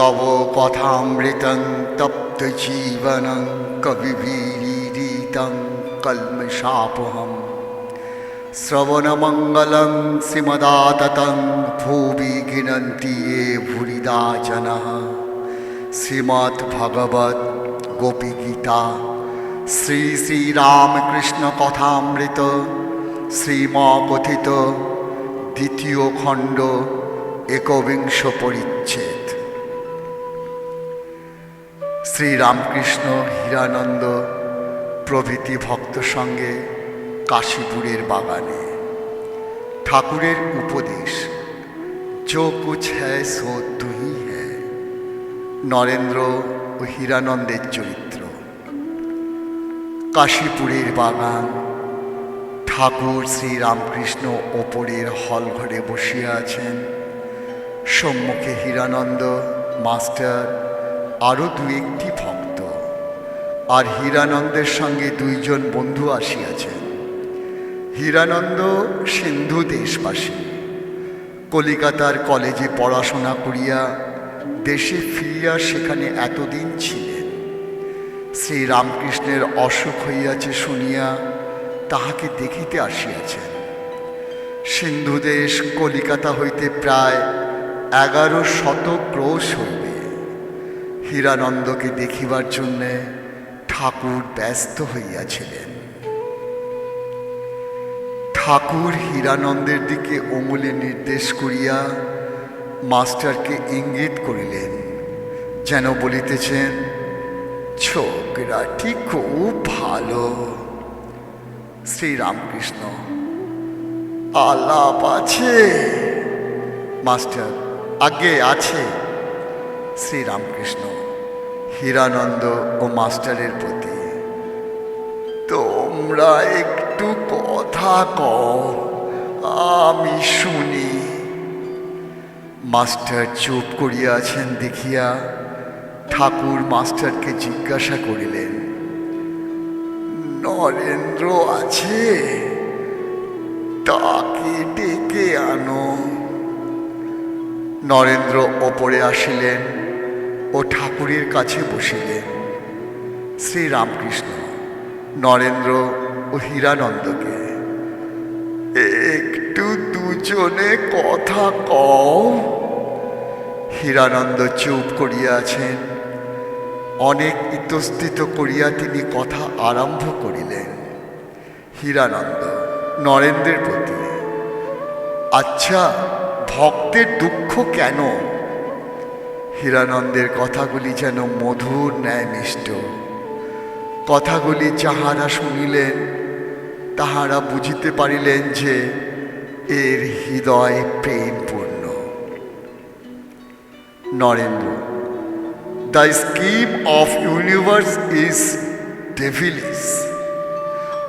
तव कथामृतं तप्तजीवनं कविभिरीडितं कल्मषापहम् श्रवणमङ्गलं श्रीमदाततं भुवि गिनन्ति ये भूरिदा जनाः श्रीमद्भगवद् गोपीगीता श्री श्रीरामकृष्ण कथामृत श्रीमकथित द्वितीय खंड एकविंश परिच्छेद। श्रीरामकृष्ण हीरानंद प्रभृति भक्त संगे काशीपुरेर बागाने ठाकुरेर उपदेश जो कुछ है सो तू ही है। नरेंद्र ओ हीरानंदेर चरित्र। काशीपुरेर बागान ठाकुर श्रीरामकृष्ण ओपरेर हल घरे बसिया आছেন। सम्मुखे हीरानंद मास्टर आरो दु एकटी भक्त और हीरानंदेर संगे दुइजन बंधु आसियाছেন। हीरानंद सिंधु देशबासी कलिकातार कलेजे पढ़ाशोना करिया देशे फिरिया सेखाने एतदिन छिलेन। श्रीरामकृष्णेर असुख हইয়াছে शुनिया ताहाके देखिते आसियाছেন। सिंधु देश कलिकाता हইতে प्राय 1100 क्रोश हইবে। हीरानंदके देखिबार जन्य ठाकुर व्यस्त हইয়াছিলেন। ठाकुर हीरानंदेर दिके आंगुले निर्देश करिया मास्टारके इंगित करिलेन जेन बलितेছেন छोकराटी खूब भालो। श्रीरामकृष्ण आलाप आछे? मास्टर आगे आछे। श्रीरामकृष्ण हीरानंद ओ मास्टारेर प्रति तोमरा एकटू कथा कও आमी शुनी। मास्टर चुप करिया आছেন देखिया ठाकुर मास्टर के जिज्ञासा करिलेन नरेंद्र आछे? ताके डेके आनो। नरेंद्र ओपरे आसिलेन ओ ठाकुरेर काछे बसिलेन। श्रीरामकृष्ण नरेंद्र ओ हीरानंदके एकटू दुजने कथा कও। हीरानंद चुप करिया आছেন। अनेक इतस्थित करिया तिनि कथा आरम्भ करिलेन। हीरानंद नरेंद्रेर प्रति अच्छा भक्तेर दुःख केन? हीरानंदेर कथागुली जेन मधुर न्याय मिष्ट। कथागुली जाहारा शुनिलेन ताहारा बुझिते पारिलेन जे एर हृदय प्रेमपूर्ण। Narendra The scheme of universe is devilish.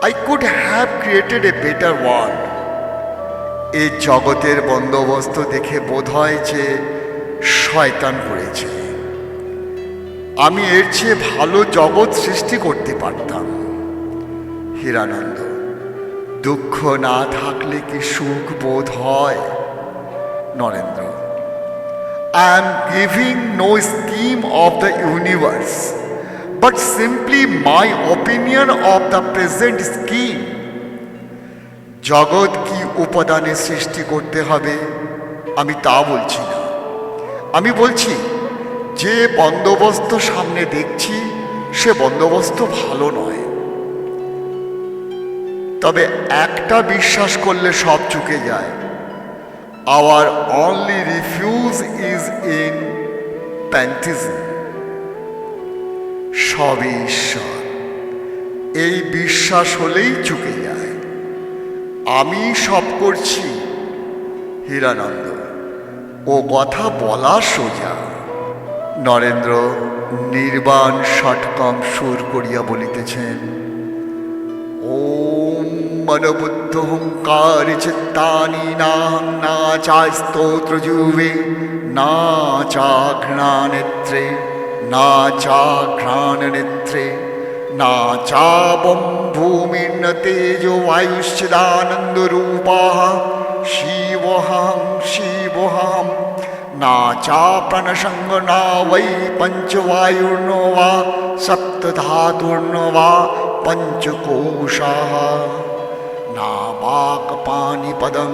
I could have created a better world. এই জগতের বন্দোবস্ত দেখে বোধ হয় যে শয়তান করেছে। আমি এর চেয়ে ভালো জগৎ সৃষ্টি করতে পারতাম। हीरानंद দুঃখ না থাকলে কি সুখ বোধ হয়? Narendra I am giving no scheme of the universe, but simply my opinion of the present scheme. জগৎ কি উপাদানে সৃষ্টি করতে হবে আমি তা বলছি না। আমি বলছি যে বন্দোবস্ত সামনে দেখছি সে বন্দোবস্ত ভালো নয়। তবে একটা বিশ্বাস করলে সব চুকে যায়। Our only refuge is in pantheism. সবই ঈশ্বর এই বিশ্বাস হলেই চুকে যায়। আমি সব করছি। हीरानंद ও কথা বলা সোজা। নরেন্দ্র নির্বাণ ষটকম সুর করিয়া বলিতেছেন ओम मनबुद्धहंकार चित्तानि ना चा स्तोत्र जुवे ना चा घृणानेत्रे ना चा घ्राणनेत्रे ना चापं भूमिर्न तेजो वायुश्चिदानंद रूपा शिवहं शिवहं ना चाप्रणसंग ना वै पंचवायुर्नो वा सप्तधातुर्नो वा पंचकोशाः ना वाक्पाणिपदं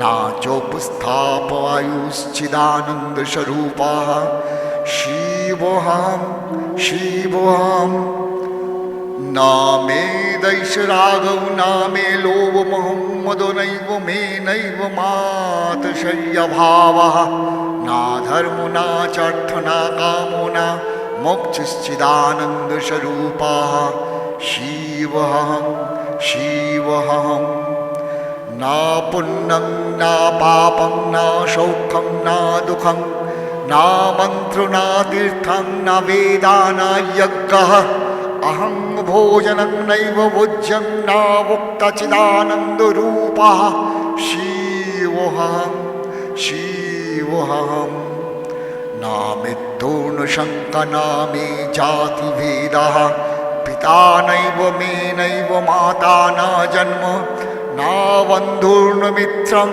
ना चोपस्थापवायुश्चिदानन्दस्वरूपः शिवोऽहं शिवोऽहं ना मे दैशरागौ ना मे लोभमोहं मदो नैव मे नैव मातशय्यभावः ना धर्मो ना चार्थ ना कामो ना मोक्षश्चिदानन्दस्वरूपः शिवोऽहं शिवोऽहं ना पुण्यं ना पापं ना सौख्यं ना दुःखं ना मन्त्रो ना तीर्थं न वेदा न यज्ञः अहं भोजनं नैव भोज्यं न भुक्तचिदानन्दरूपः शिवोऽहं शिवोऽहं न मृत्युर्न शङ्का न मे जातिभेदः पिता नैव मे नैव माता न जन्म न बन्धुर्न मित्रं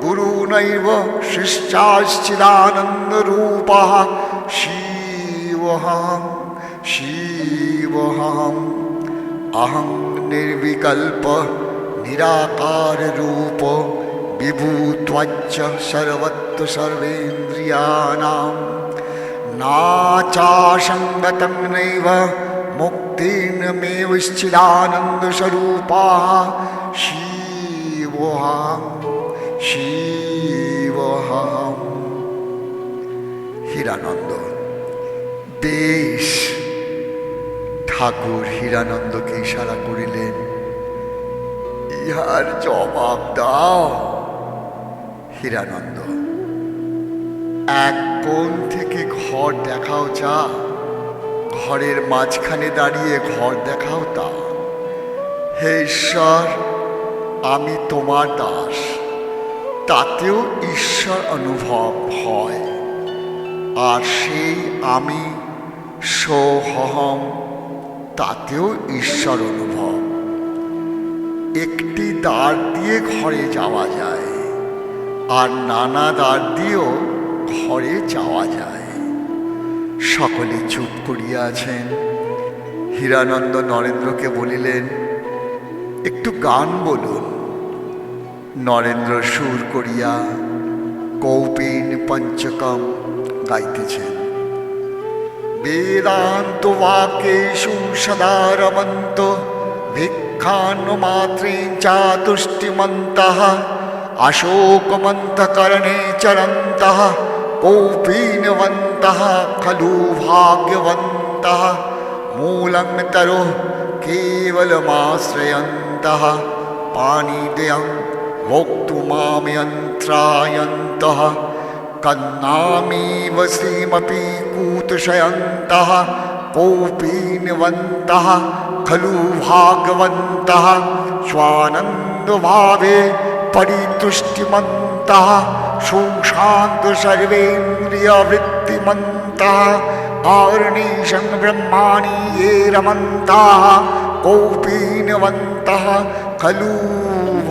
गुरुनैव शिष्याश्चिदानन्दरूपः शिवोऽहं शिवोऽहं अहं निर्विकल्प निराकाररूप विभूत्वच्च सर्वत्र सर्वेन्द्रियाणां नाचासङ्गतं नैव मुक्तिर्मेवश्चिदानन्दस्वरूपः शिवोऽहं शिवोऽहं হীরানন্দ। বেশ, ঠাকুর হীরানন্দকে ইশারা করিলেন, ইহার জবাব দাও। হীরানন্দ, এক কোণ থেকে ঘর দেখাও যা, ঘরের মাঝখানে দাঁড়িয়ে ঘর দেখাও তা। হে ঈশ্বর, আমি তোমার দাস, তাতেও ঈশ্বর অনুভব হয়। আর সেই আমি সোহম, তাতেও ঈশ্বর অনুভব। একটি দ্বার দিয়ে ঘরে যাওয়া যায়, আর নানা দ্বার দিয়েও ঘরে যাওয়া যায়। সকলে চুপ করিয়া আছেন। হীরানন্দ নরেন্দ্রকে বলিলেন, একটু গান বলুন। নরেন্দ্র সুর করিয়া কৌপিন পঞ্চকম গাইতেছেন। বেদান্ত বাক্যেষু সদা রমন্ত ভিক্ষান্মাত্রে চাতুষ্টিমন্তঃ अशोकमन्तकर्णे चरन्तः कौपीनवन्तः खलु भाग्यवन्तः मूलं तरुः केवलमाश्रयन्तः पाणिद्वयं वक्तुमामयन्त्रायन्तः कन्नामीव श्रीमपि कूतशयन्तः कौपीनवन्तः खलु भाग्यवन्तः स्वानन्दभावे परितुष्टिमन्तः सुशान्त सर्वेन्द्रियवृत्तिमन्तः आर्णीशं ब्रह्माणि ये रमन्तः कौपीनवन्तः खलु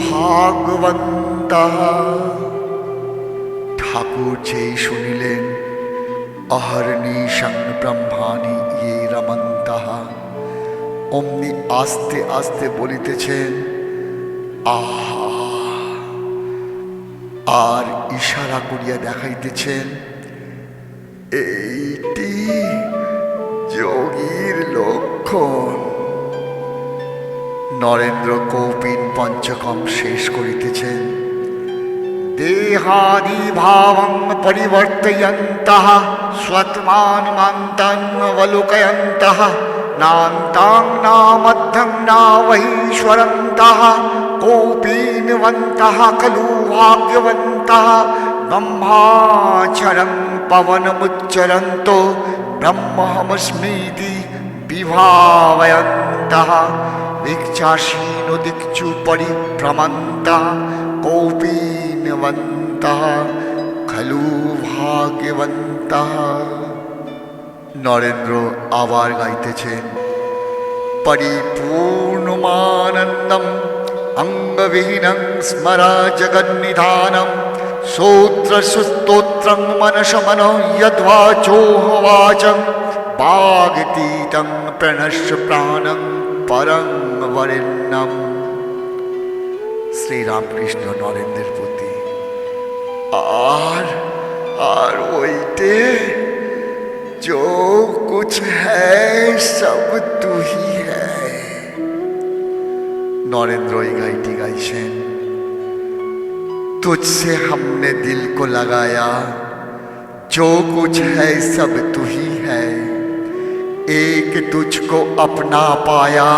भागवन्तः। ঠাকুর যেই শুনিলেন অহর্নিশং ব্রহ্মাণি ये রমন্তः, অমনি আস্তে আস্তে বলিতেছেন আহা, আর ইশারা করিয়া দেখাইতেছেন এইটি যোগীর লক্ষণ। নরেন্দ্র কৌপিন পঞ্চকম শেষ করিতেছেন। দেহাদি ভাবং পরিবর্তয়ন্তঃ স্বত্মানমান্তমবলোকয়ন্তঃ নান্তাং না মধ্যং না মহীশ্বরন্তঃ কৌপীনবন্তः খলু ভাগ্যবন্তः ব্রহ্মাচরং পবনमुच्चरन्तो ব্রহ্মহমস্মীতি বিভাবয়ন্তः ভিক্ষাসীনো দিক্ষু পরিভ্রমন্তः কৌপীনবন্তः খলু ভাগ্যবন্তः। নরেন্দ্র আবার গাইতেছেন পরিপূর্ণমানন্দম অঙ্গবিহীনং স্মরা জগন্নিধানম श्रोत्रस्तोत्रं मनसमनो यद्वाचोहवाचं वागतीतं प्रणश्य प्राणं परं वरेण्यम्। श्री रामकृष्ण नरेंद्रेर प्रति আর ওইটে जो कुछ है सब तू ही है। नरेंद्र এই গাইটি গাইছেন। तुझसे हमने दिल को लगाया, जो कुछ है सब तू ही है। एक तुझको अपना पाया,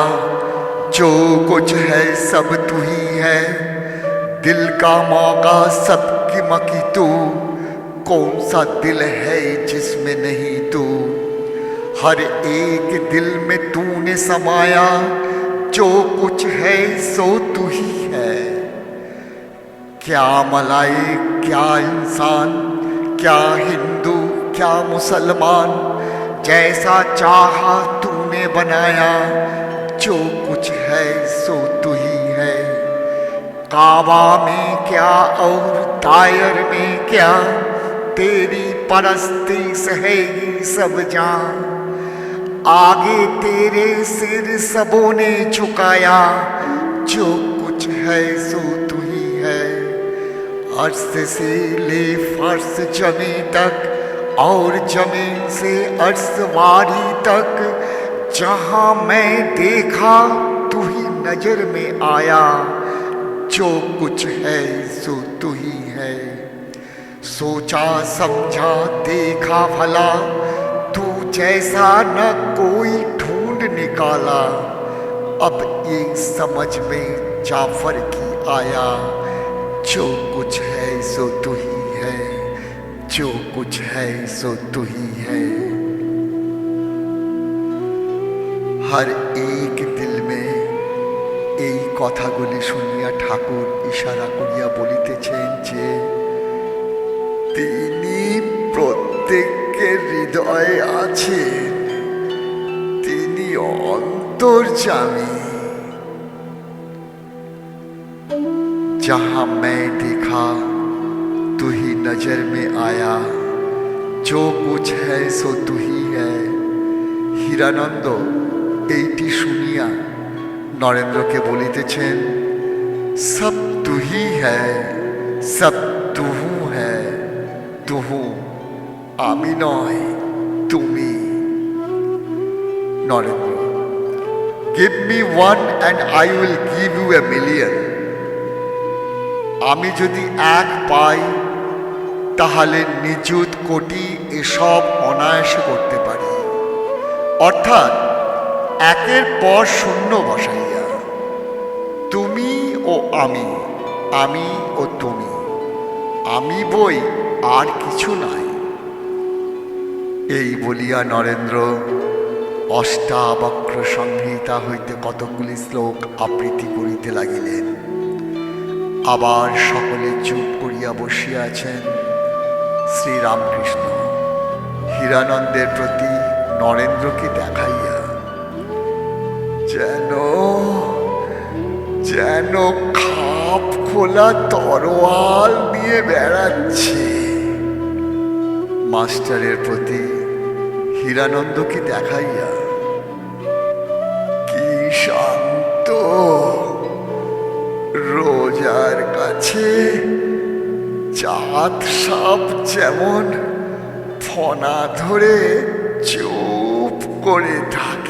जो कुछ है सब तू ही है। दिल का मौका सबकी मकी तू, कौन सा दिल है जिसमें नहीं तू। हर एक दिल में तूने समाया, जो कुछ है सो तू ही है। क्या मलाइक क्या इंसान, क्या हिंदू क्या मुसलमान, जैसा चाहा तूने बनाया, जो कुछ है सो तू ही है। काबा में क्या और तायर में क्या, तेरी परस्ती है ही सब जान। आगे तेरे सिर सबों ने झुकाया, जो कुछ है सो तू ही है। अर्श से ले फर्श जमी तक, और जमीन से अर्श वारी तक, जहां मैं देखा तू ही नजर में आया, जो कुछ है सो तू ही है। सोचा समझा देखा भला, तू जैसा न कोई ढूंढ निकाला। अब ये समझ में जाफर की आया, जो कुछ है सो तू ही है, जो कुछ है सो तू ही है। हर एक दिल में এই কথাগুলি শুনিয়া ঠাকুর ইশারা করিয়া বলিতেছেন যে তিনি প্রত্যেকের হৃদয়ে আছেন, তিনি অন্তর্যামী। जहां मैं देखा तू ही नजर में आया, जो कुछ है सो तू ही है। হীরানন্দ এইটি শুনিয়া নরেন্দ্রকে বলিতেছেন, সব তু হি হ্যায়, সব তুহু হ্যায়, তুহু আমি নয় তুমি। Narendra, give me one and I will give you a million। আমি যদি এক পাই তাহলে নিযুত কোটি এসব অনায়াসে করতে পারি। অর্থাৎ একের পর শূন্য বসাইয়া, তুমি ও আমি, আমি ও তুমি, আমি বই আর কিছু নাই। এই বলিয়া নরেন্দ্র অষ্টাবক্র সংহিতা হইতে কতকগুলি শ্লোক আবৃত্তি করিতে লাগিলেন। আবার সকলে চুপ করিয়া বসিয়া আছেন। শ্রীরামকৃষ্ণ হীরানন্দের প্রতি নরেন্দ্রকে দেখাইয়া যেন যেন খাপ খোলা তরোয়াল নিয়ে বেড়াচ্ছে। মাস্টারের প্রতি হীরানন্দকে দেখাইয়া কি শান্ত, রোজার কাছে চাঁদ সাপ যেমন ফনা ধরে চুপ করে থাকে।